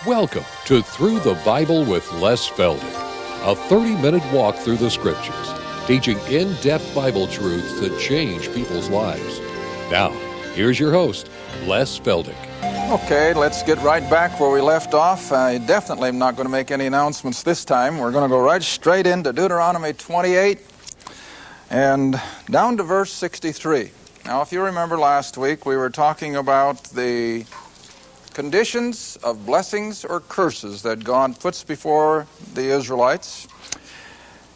Welcome to Through the Bible with Les Feldick, a 30-minute walk through the Scriptures, teaching in-depth Bible truths that change people's lives. Now, here's your host, Les Feldick. Okay, let's get right back where we left off. I definitely am not going to make any announcements this time. We're going to go right straight into Deuteronomy 28 and down to verse 63. Now, if you remember last week, we were talking about the conditions of blessings or curses that God puts before the Israelites.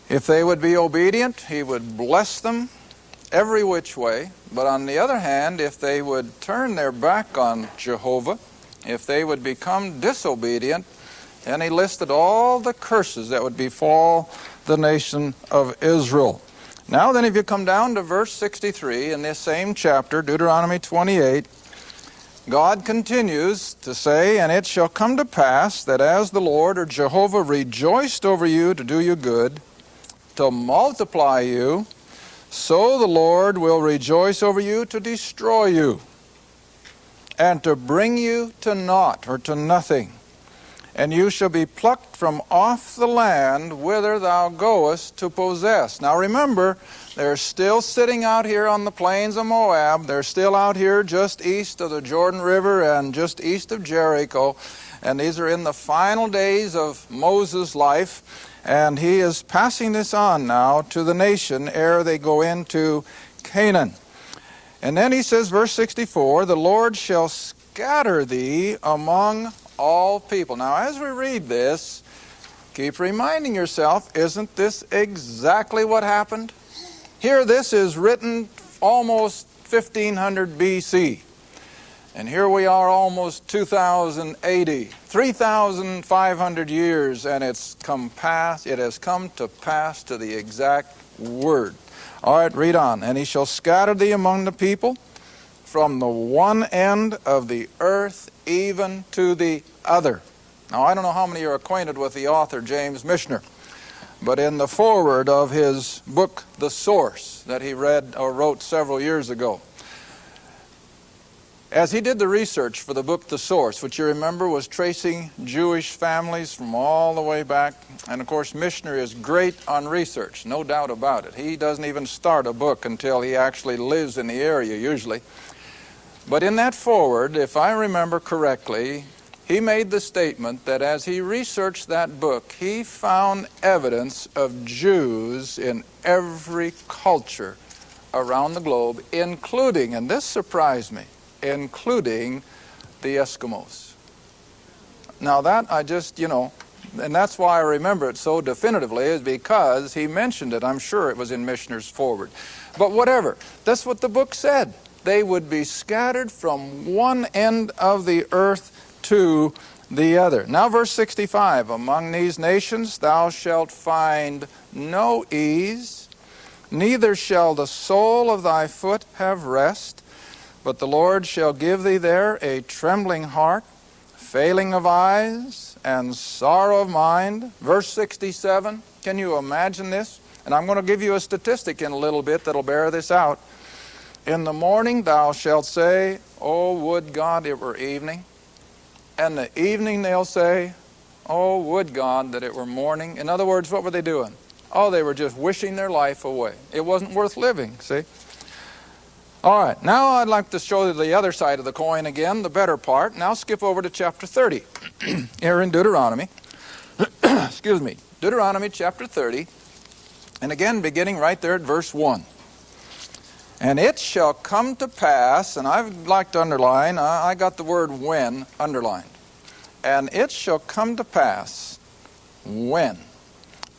If they would be obedient, He would bless them every which way. But on the other hand, if they would turn their back on Jehovah, if they would become disobedient, then He listed all the curses that would befall the nation of Israel. Now then, if you come down to verse 63 in this same chapter, Deuteronomy 28, God continues to say, "And it shall come to pass that as the Lord or Jehovah rejoiced over you to do you good, to multiply you, so the Lord will rejoice over you to destroy you, and to bring you to naught," or to nothing. "And you shall be plucked from off the land whither thou goest to possess." Now remember, they're still sitting out here on the plains of Moab. They're still out here just east of the Jordan River and just east of Jericho. And these are in the final days of Moses' life. And he is passing this on now to the nation ere they go into Canaan. And then he says, verse 64, "The Lord shall scatter thee among all people." Now as we read this, keep reminding yourself, isn't this exactly what happened? Here this is written almost 1500 BC. And here we are almost 2080, 3,500 years, and it has come to pass to the exact word. All right, read on. "And he shall scatter thee among the people from the one end of the earth even to the other." Now, I don't know how many are acquainted with the author, James Michener, but in the foreword of his book, The Source, that he read or wrote several years ago, as he did the research for the book The Source, which you remember was tracing Jewish families from all the way back, and of course Michener is great on research, no doubt about it. He doesn't even start a book until he actually lives in the area usually. But in that foreword, if I remember correctly, he made the statement that as he researched that book, he found evidence of Jews in every culture around the globe, including, and this surprised me, including the Eskimos. Now that I just, and that's why I remember it so definitively, is because he mentioned it. I'm sure it was in Michener's foreword. But whatever, that's what the book said. They would be scattered from one end of the earth to the other. Now verse 65, "Among these nations thou shalt find no ease, neither shall the sole of thy foot have rest, but the Lord shall give thee there a trembling heart, failing of eyes, and sorrow of mind." Verse 67, can you imagine this? And I'm going to give you a statistic in a little bit that'll bear this out. "In the morning thou shalt say, O would God it were evening. And the evening they'll say, Oh, would God that it were morning." In other words, what were they doing? Oh, they were just wishing their life away. It wasn't worth living, see? All right, now I'd like to show you the other side of the coin again, the better part. Now skip over to chapter 30 here in Deuteronomy. Excuse me, Deuteronomy chapter 30. And again, beginning right there at verse 1. "And it shall come to pass," and I'd like to underline, I got the word "when" underlined. "And it shall come to pass when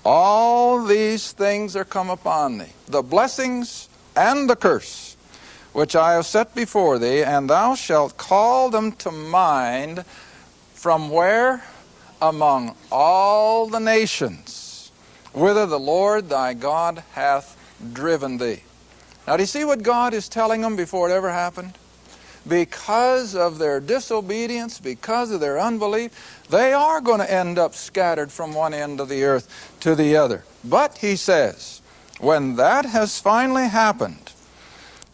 all these things are come upon thee, the blessings and the curse, which I have set before thee, and thou shalt call them to mind," from where? "Among all the nations, whither the Lord thy God hath driven thee." Now, do you see what God is telling them before it ever happened? Because of their disobedience, because of their unbelief, they are going to end up scattered from one end of the earth to the other. But, he says, when that has finally happened,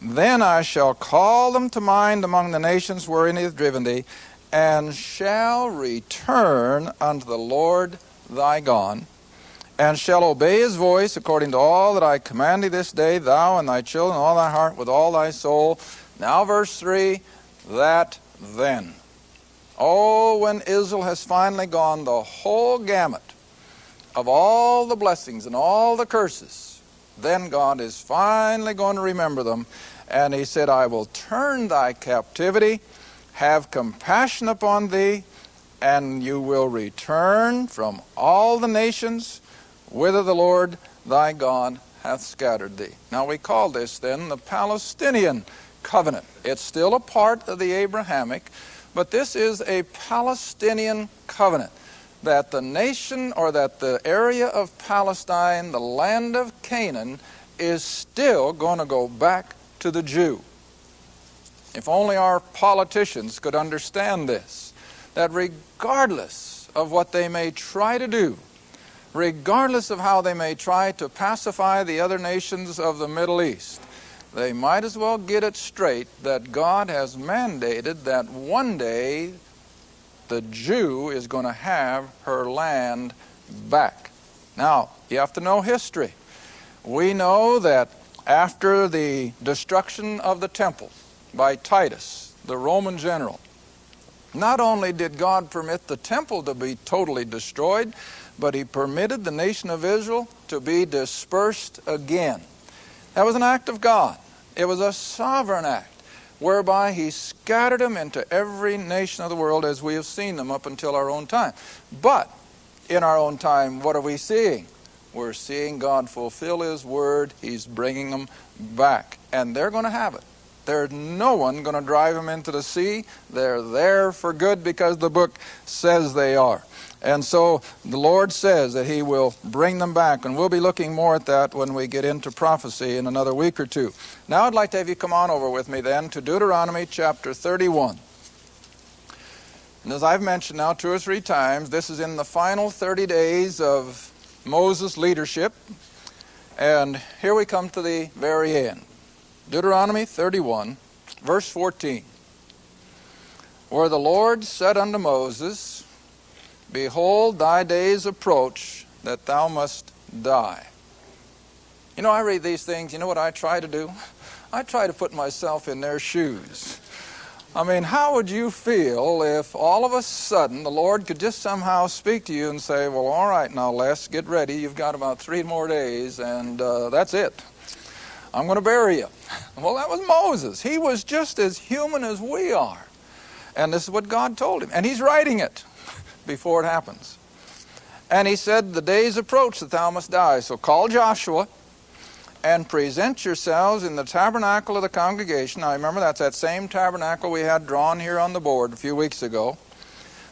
"Then I shall call them to mind among the nations wherein he hath driven thee, and shall return unto the Lord thy God, and shall obey his voice according to all that I command thee this day, thou and thy children, all thy heart, with all thy soul. Now verse 3, that then. Oh, when Israel has finally gone the whole gamut of all the blessings and all the curses, then God is finally going to remember them. And he said, I will turn thy captivity, have compassion upon thee, and you will return from all the nations whither the Lord thy God hath scattered thee. Now we call this then the Palestinian Covenant. It's still a part of the Abrahamic, but this is a Palestinian covenant, that the nation, or that the area of Palestine, the land of Canaan, is still going to go back to the Jew. If only our politicians could understand this, that regardless of what they may try to do, regardless of how they may try to pacify the other nations of the Middle East, they might as well get it straight that God has mandated that one day the Jew is going to have her land back. Now, you have to know history. We know that after the destruction of the temple by Titus, the Roman general, not only did God permit the temple to be totally destroyed, but he permitted the nation of Israel to be dispersed again. That was an act of God. It was a sovereign act, whereby he scattered them into every nation of the world as we have seen them up until our own time. But in our own time, what are we seeing? We're seeing God fulfill his word. He's bringing them back, and they're going to have it. There's no one going to drive them into the sea. They're there for good because the book says they are. And so the Lord says that he will bring them back, and we'll be looking more at that when we get into prophecy in another week or two. Now I'd like to have you come on over with me then to Deuteronomy chapter 31. And as I've mentioned now 2 or 3 times, this is in the final 30 days of Moses' leadership. And here we come to the very end. Deuteronomy 31, verse 14. Where the Lord said unto Moses, Behold, thy days approach, that thou must die. You know, I read these things, you know what I try to do? I try to put myself in their shoes. I mean, how would you feel if all of a sudden the Lord could just somehow speak to you and say, well, all right, now, Les, get ready. You've got about 3 more days, and that's it. I'm going to bury you. Well, that was Moses. He was just as human as we are. And this is what God told him. And he's writing it before it happens. And he said, the days approach that thou must die. So call Joshua and present yourselves in the tabernacle of the congregation. Now remember, that's that same tabernacle we had drawn here on the board a few weeks ago,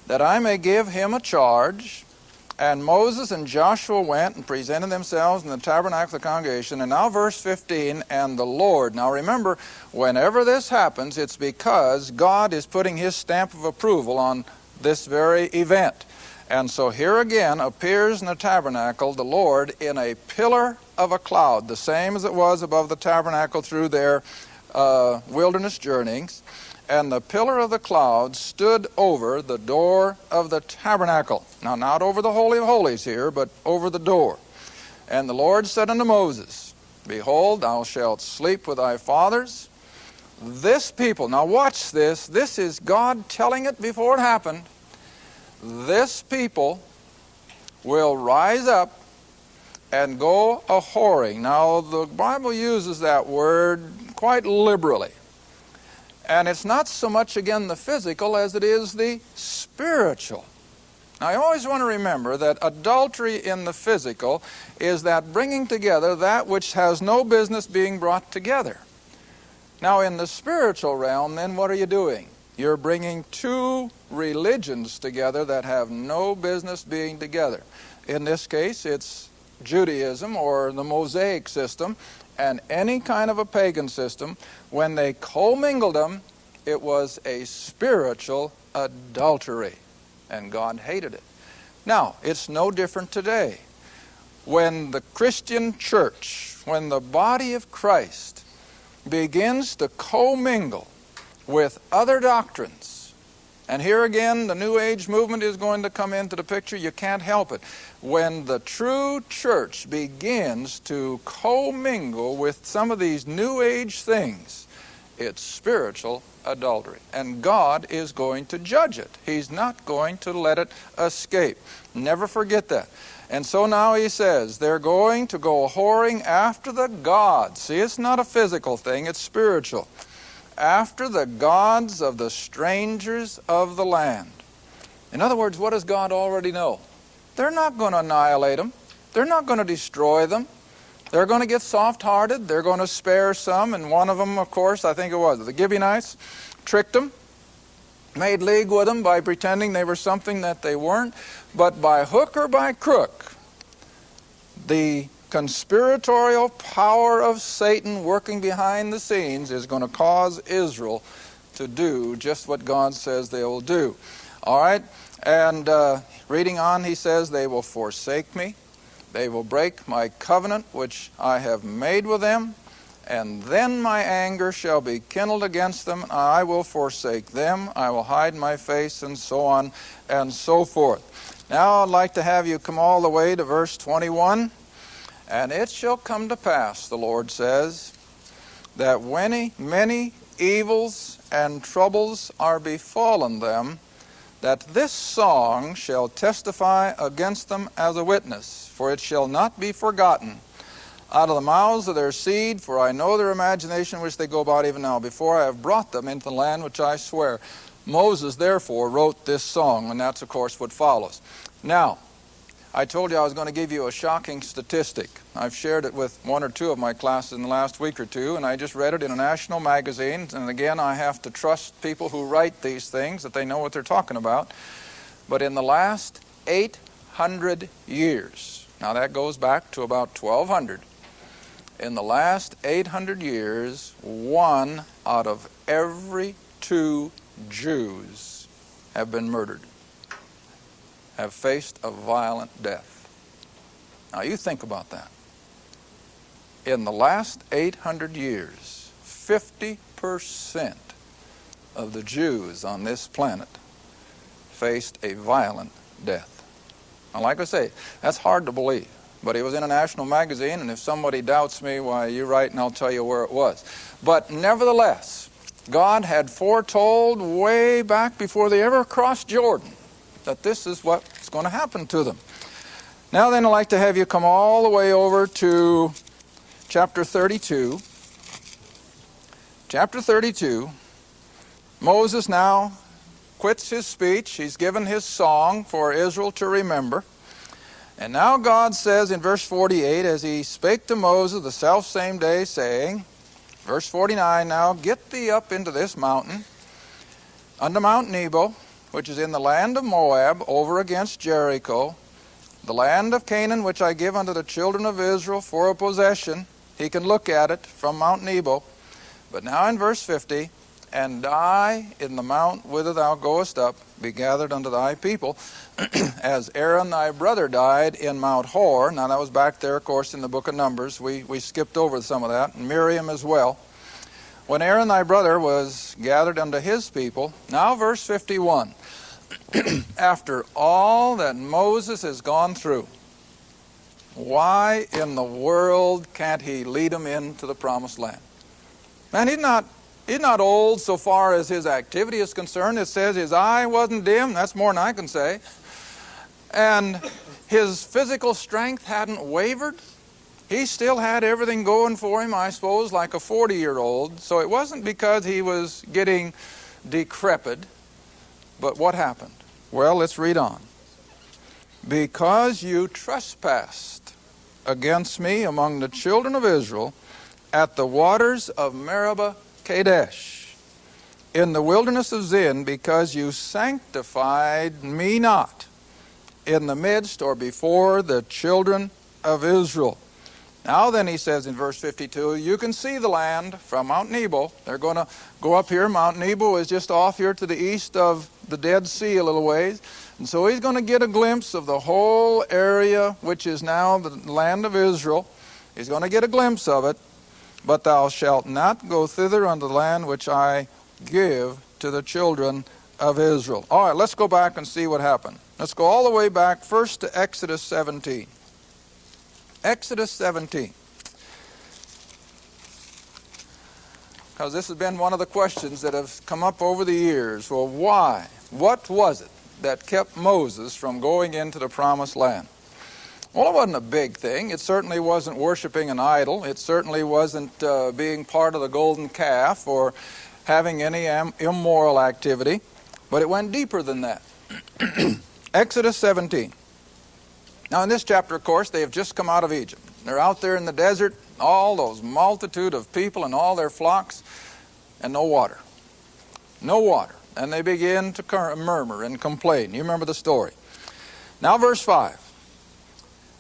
that I may give him a charge. And Moses and Joshua went and presented themselves in the tabernacle of the congregation. And now verse 15, and the Lord. Now remember, whenever this happens, it's because God is putting his stamp of approval on this very event. And so here again appears in the tabernacle the Lord in a pillar of a cloud, the same as it was above the tabernacle through their wilderness journeyings. And the pillar of the cloud stood over the door of the tabernacle. Now, not over the Holy of Holies here, but over the door. And the Lord said unto Moses, Behold, thou shalt sleep with thy fathers. This people, now watch this. This is God telling it before it happened. This people will rise up and go a-whoring. Now, the Bible uses that word quite liberally. And it's not so much, again, the physical as it is the spiritual. Now, I always want to remember that adultery in the physical is that bringing together that which has no business being brought together. Now, in the spiritual realm, then, what are you doing? You're bringing 2 religions together that have no business being together. In this case, it's Judaism or the Mosaic system, and any kind of a pagan system. When they commingled them, it was a spiritual adultery, and God hated it. Now, it's no different today. When the Christian church, when the body of Christ begins to commingle with other doctrines, And here again, the New Age movement is going to come into the picture. You can't help it. When the true church begins to commingle with some of these New Age things, it's spiritual adultery. And God is going to judge it. He's not going to let it escape. Never forget that. And so now he says, they're going to go whoring after the gods. See, it's not a physical thing, it's spiritual. After the gods of the strangers of the land. In other words, what does God already know? They're not going to annihilate them. They're not going to destroy them. They're going to get soft-hearted. They're going to spare some. And one of them, of course, I think it was the Gibeonites, tricked them, made league with them by pretending they were something that they weren't. But by hook or by crook, the conspiratorial power of Satan working behind the scenes is going to cause Israel to do just what God says they will do. All right? And reading on, he says, they will forsake me. They will break my covenant which I have made with them. And then my anger shall be kindled against them. I will forsake them. I will hide my face, and so on and so forth. Now I'd like to have you come all the way to verse 21. And it shall come to pass, the Lord says, that when many evils and troubles are befallen them, that this song shall testify against them as a witness, for it shall not be forgotten out of the mouths of their seed, for I know their imagination which they go about even now, before I have brought them into the land which I swear. Moses, therefore, wrote this song, and that's, of course, what follows. Now, I told you I was going to give you a shocking statistic. I've shared it with one or two of my classes in the last week or two, and I just read it in a national magazine. And again, I have to trust people who write these things, that they know what they're talking about. But in the last 800 years, now that goes back to about 1200, in the last 800 years, 1 out of every 2 Jews have been murdered, have faced a violent death. Now you think about that. In the last 800 years, 50% of the Jews on this planet faced a violent death. Now, like I say, that's hard to believe, but it was in a national magazine, and if somebody doubts me, why, you write and I'll tell you where it was. But nevertheless, God had foretold way back before they ever crossed Jordan that this is what's going to happen to them. Now then, I'd like to have you come all the way over to chapter 32. Chapter 32, Moses now quits his speech. He's given his song for Israel to remember. And now God says in verse 48, as he spake to Moses the selfsame day, saying, verse 49, now get thee up into this mountain, unto Mount Nebo, which is in the land of Moab, over against Jericho, the land of Canaan, which I give unto the children of Israel for a possession. He can look at it from Mount Nebo. But now in verse 50, and I in the mount whither thou goest up be gathered unto thy people, as Aaron thy brother died in Mount Hor. Now that was back there, of course, in the book of Numbers. We skipped over some of that, and Miriam as well. When Aaron thy brother was gathered unto his people, now verse 51, after all that Moses has gone through, why in the world can't he lead them into the promised land? Man, he's not old so far as his activity is concerned. It says his eye wasn't dim. That's more than I can say. And his physical strength hadn't wavered. He still had everything going for him, I suppose, like a 40-year-old. So it wasn't because he was getting decrepit. But what happened? Well, let's read on. Because you trespassed against me among the children of Israel at the waters of Meribah Kadesh, in the wilderness of Zin, because you sanctified me not in the midst or before the children of Israel. Now then, he says in verse 52, you can see the land from Mount Nebo. They're going to go up here. Mount Nebo is just off here to the east of the Dead Sea a little ways. And so he's going to get a glimpse of the whole area, which is now the land of Israel. He's going to get a glimpse of it. But thou shalt not go thither unto the land which I give to the children of Israel. All right, let's go back and see what happened. Let's go all the way back first to Exodus 17. Exodus 17. Because this has been one of the questions that have come up over the years. Well, why? What was it that kept Moses from going into the promised land? Well, it wasn't a big thing. It certainly wasn't worshiping an idol. It certainly wasn't being part of the golden calf or having any immoral activity. But it went deeper than that. Exodus 17. Now, in this chapter, of course, they have just come out of Egypt. They're out there in the desert, all those multitude of people and all their flocks, and no water. No water. And they begin to murmur and complain. You remember the story. Now, verse 5.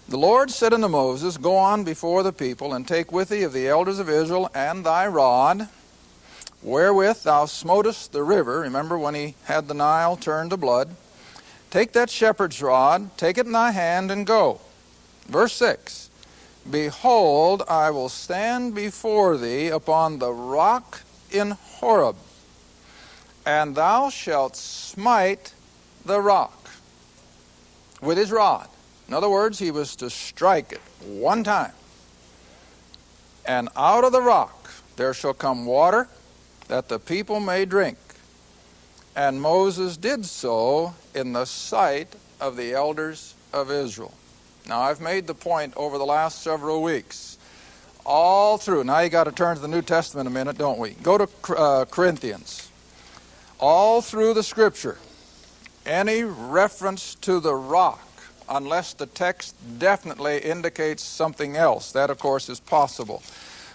The Lord said unto Moses, Go on before the people, and take with thee of the elders of Israel and thy rod, wherewith thou smotest the river. Remember when he had the Nile turned to blood. Take that shepherd's rod, take it in thy hand, and go. Verse 6. Behold, I will stand before thee upon the rock in Horeb, and thou shalt smite the rock with his rod. In other words, he was to strike it one time. And out of the rock there shall come water, that the people may drink. And Moses did so in the sight of the elders of Israel. Now, I've made the point over the last several weeks, all through. Now you got to turn to the New Testament a minute, don't we? Go to Corinthians. All through the Scripture, any reference to the rock, unless the text definitely indicates something else, that of course is possible.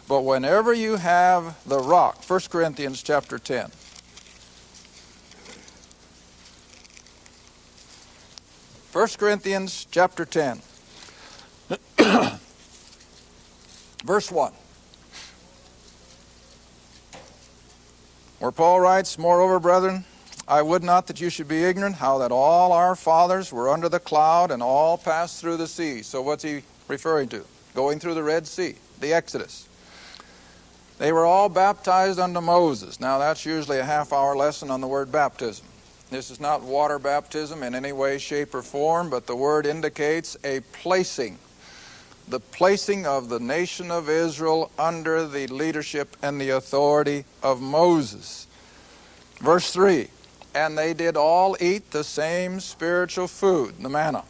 But whenever you have the rock, 1 Corinthians chapter 10. 1 Corinthians chapter 10. Verse 1. Where Paul writes, Moreover, brethren, I would not that you should be ignorant how that all our fathers were under the cloud and all passed through the sea. So what's he referring to? Going through the Red Sea, the Exodus. They were all baptized unto Moses. Now that's usually a half-hour lesson on the word baptism. This is not water baptism in any way, shape, or form, but the word indicates a placing. The placing of the nation of Israel under the leadership and the authority of Moses. Verse 3. And they did all eat the same spiritual food, the manna.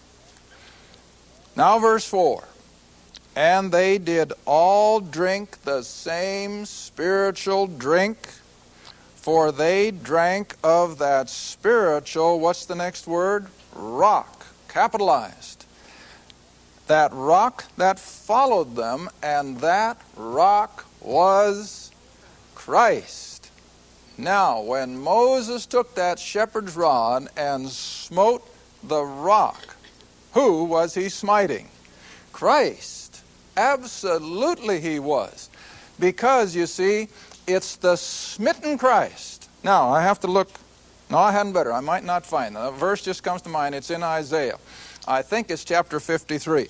Now verse 4. And they did all drink the same spiritual drink, for they drank of that spiritual, what's the next word? Rock, capitalized. That rock that followed them, and that rock was Christ. Now, when Moses took that shepherd's rod and smote the rock, who was he smiting? Christ. Absolutely he was. Because, you see, it's the smitten Christ. Now, I have to look. No, I hadn't better. I might not find it. A verse just comes to mind. It's in Isaiah. I think it's chapter 53.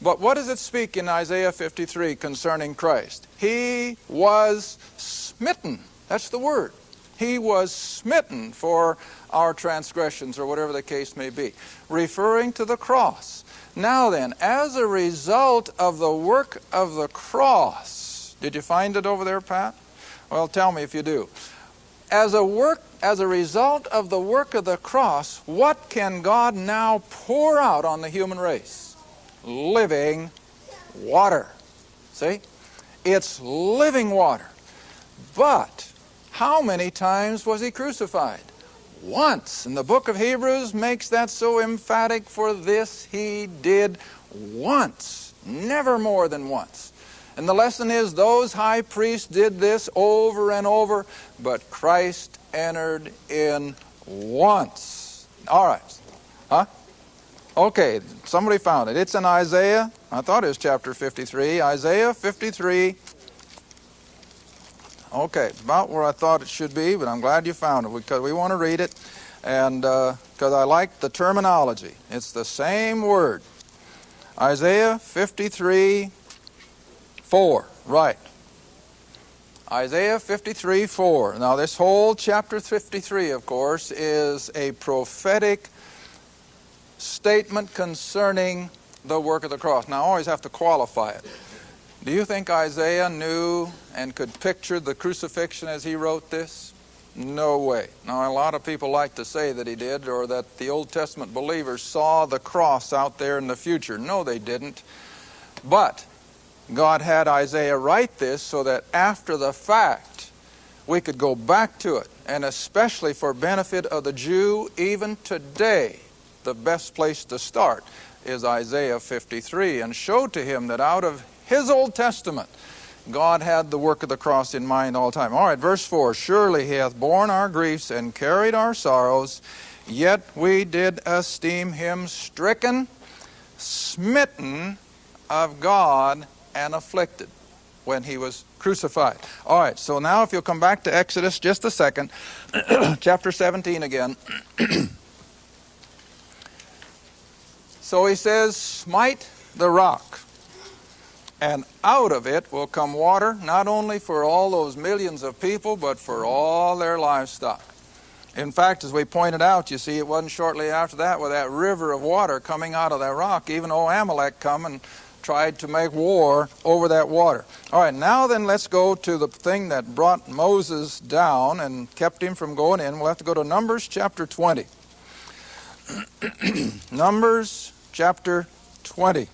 But what does it speak in Isaiah 53 concerning Christ? He was smitten. That's the word. He was smitten for our transgressions, or whatever the case may be, referring to the cross. Now then, as a result of the work of the cross, did you find it over there, Pat? Well, tell me if you do. As a result of the work of the cross, what can God now pour out on the human race? Living water. See? It's living water. But how many times was he crucified? Once. And the book of Hebrews makes that so emphatic. For this he did once. Never more than once. And the lesson is, those high priests did this over and over, but Christ entered in once. All right. Huh? Okay, somebody found it. It's in Isaiah. I thought it was chapter 53. Isaiah 53. Okay, about where I thought it should be, but I'm glad you found it, because we want to read it, and because I like the terminology. It's the same word. Isaiah 53, 4. Right. Isaiah 53:4. Now this whole chapter 53, of course, is a prophetic statement concerning the work of the cross. Now I always have to qualify it. Do you think Isaiah knew and could picture the crucifixion as he wrote this? No way. Now a lot of people like to say that he did, or that the Old Testament believers saw the cross out there in the future. No, they didn't. But God had Isaiah write this so that after the fact we could go back to it, and especially for benefit of the Jew, even today, the best place to start is Isaiah 53, and show to him that out of his Old Testament, God had the work of the cross in mind all the time. All right, verse 4, surely he hath borne our griefs and carried our sorrows, yet we did esteem him stricken, smitten of God, and afflicted when he was crucified. All right, so now if you'll come back to Exodus just a second, chapter 17 again. So he says, smite the rock, and out of it will come water, not only for all those millions of people, but for all their livestock. In fact, as we pointed out, you see, it wasn't shortly after that with that river of water coming out of that rock. Even old Amalek come and tried to make war over that water. All right, now then let's go to the thing that brought Moses down and kept him from going in. We'll have to go to Numbers chapter 20. Numbers chapter 20.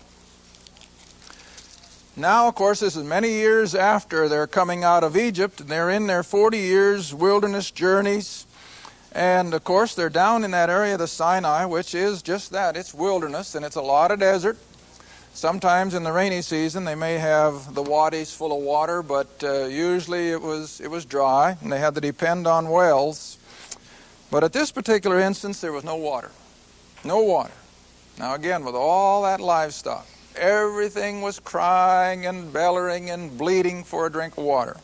Now, of course, this is many years after they're coming out of Egypt, and they're in their 40 years wilderness journeys. And, of course, they're down in that area of the Sinai, which is just that. It's wilderness, and it's a lot of desert. Sometimes in the rainy season they may have the wadis full of water, but usually it was dry, and they had to depend on wells. But at this particular instance, there was no water. No water. Now again, with all that livestock, everything was crying and bellowing and bleating for a drink of water.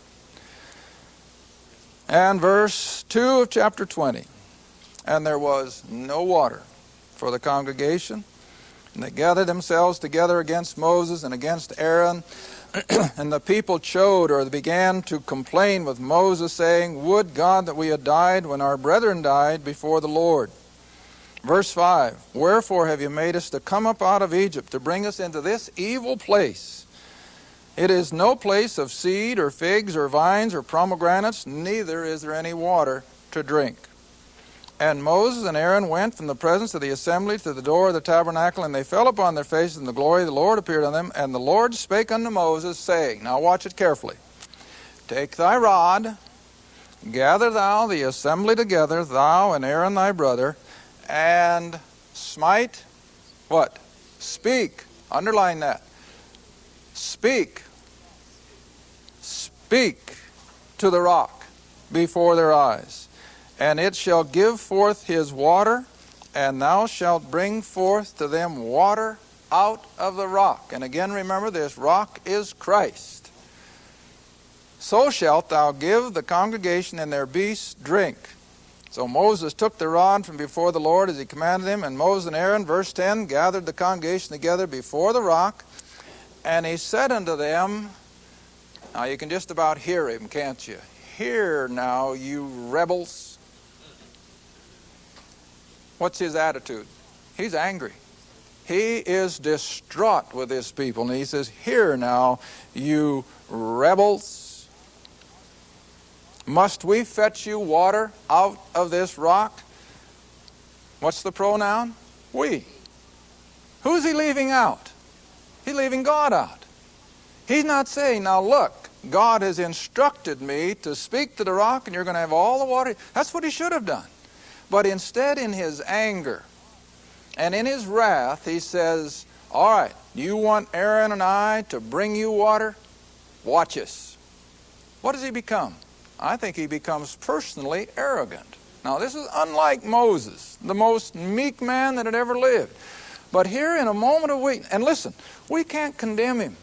And verse 2 of chapter 20, and there was no water for the congregation. And they gathered themselves together against Moses and against Aaron, and the people chode, or began to complain with Moses, saying, would God that we had died when our brethren died before the Lord. Verse 5, wherefore have you made us to come up out of Egypt, to bring us into this evil place? It is no place of seed or figs or vines or pomegranates, neither is there any water to drink. And Moses and Aaron went from the presence of the assembly to the door of the tabernacle, and they fell upon their faces, and the glory of the Lord appeared on them. And the Lord spake unto Moses, saying, now watch it carefully, take thy rod, gather thou the assembly together, thou and Aaron thy brother, and smite, what? Speak. Underline that. Speak. Speak to the rock before their eyes. And it shall give forth his water, and thou shalt bring forth to them water out of the rock. And again, remember, this rock is Christ. So shalt thou give the congregation and their beasts drink. So Moses took the rod from before the Lord as he commanded him, and Moses and Aaron, verse 10, gathered the congregation together before the rock, and he said unto them, now you can just about hear him, can't you? Hear now, you rebels. What's his attitude? He's angry. He is distraught with his people. And he says, hear now, you rebels. Must we fetch you water out of this rock? What's the pronoun? We. Who's he leaving out? He's leaving God out. He's not saying, now look, God has instructed me to speak to the rock and you're going to have all the water. That's what he should have done. But instead, in his anger and in his wrath, he says, all right, you want Aaron and I to bring you water? Watch us. What does he become? I think he becomes personally arrogant. Now, this is unlike Moses, the most meek man that had ever lived. But here in a moment of weakness, and listen, we can't condemn him.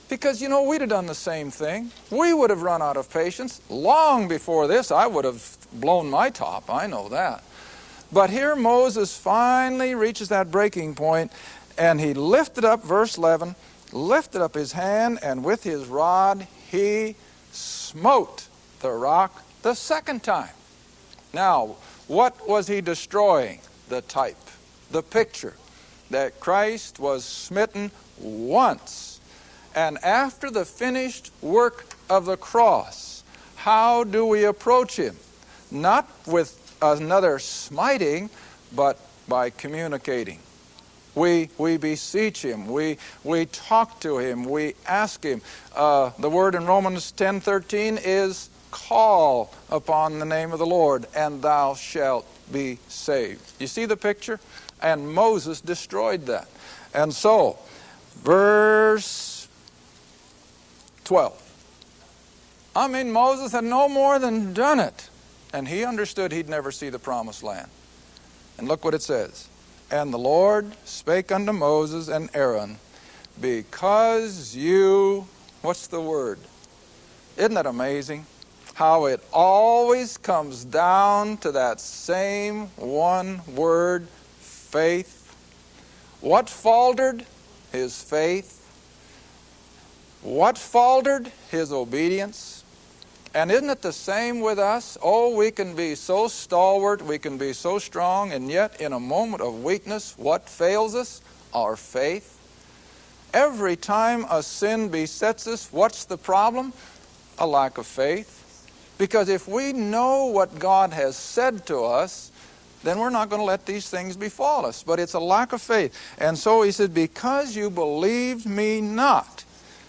Because, you know, we'd have done the same thing. We would have run out of patience. Long before this, I would have blown my top. I know that. But here Moses finally reaches that breaking point, and he lifted up, verse 11, lifted up his hand, and with his rod he smote the rock the second time. Now, what was he destroying? The type, the picture that Christ was smitten once. And after the finished work of the cross, how do we approach him? Not with another smiting, but by communicating. We beseech him. We talk to him. We ask him. The word in Romans 10:13 is call upon the name of the Lord, and thou shalt be saved. You see the picture? And Moses destroyed that. And so, verse 12. Moses had no more than done it, and he understood he'd never see the promised land. And look what it says. And the Lord spake unto Moses and Aaron, because you, what's the word? Isn't that amazing? How it always comes down to that same one word, faith. What faltered? His faith. What faltered? His obedience. And isn't it the same with us? Oh, we can be so stalwart, we can be so strong, and yet in a moment of weakness, what fails us? Our faith. Every time a sin besets us, what's the problem? A lack of faith. Because if we know what God has said to us, then we're not going to let these things befall us. But it's a lack of faith. And so he said, because you believed me not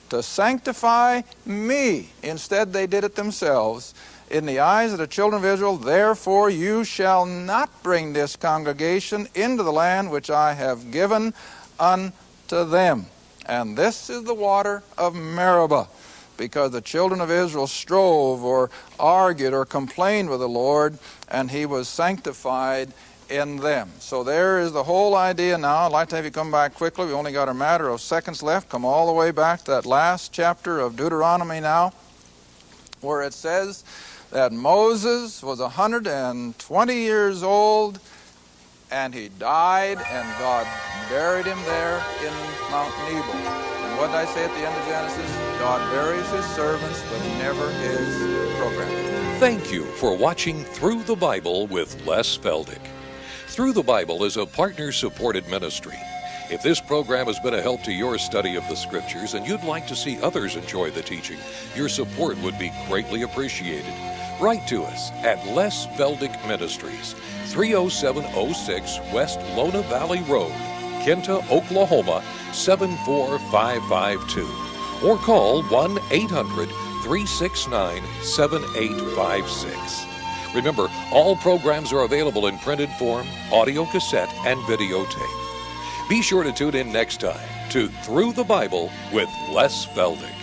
to sanctify me. Instead, they did it themselves. In the eyes of the children of Israel, therefore you shall not bring this congregation into the land which I have given unto them. And this is the water of Meribah, because the children of Israel strove or argued or complained with the Lord, and he was sanctified in them. So there is the whole idea now. I'd like to have you come back quickly. We only got a matter of seconds left. Come all the way back to that last chapter of Deuteronomy now, where it says that Moses was 120 years old, and he died, and God buried him there in Mount Nebo. And what did I say at the end of Genesis? God buries his servants, but never his program. Thank you for watching Through the Bible with Les Feldick. Through the Bible is a partner-supported ministry. If this program has been a help to your study of the Scriptures and you'd like to see others enjoy the teaching, your support would be greatly appreciated. Write to us at Les Feldick Ministries, 30706 West Lona Valley Road, Kinta, Oklahoma, 74552. Or call 1-800-369-7856. Remember, all programs are available in printed form, audio cassette, and videotape. Be sure to tune in next time to Through the Bible with Les Feldick.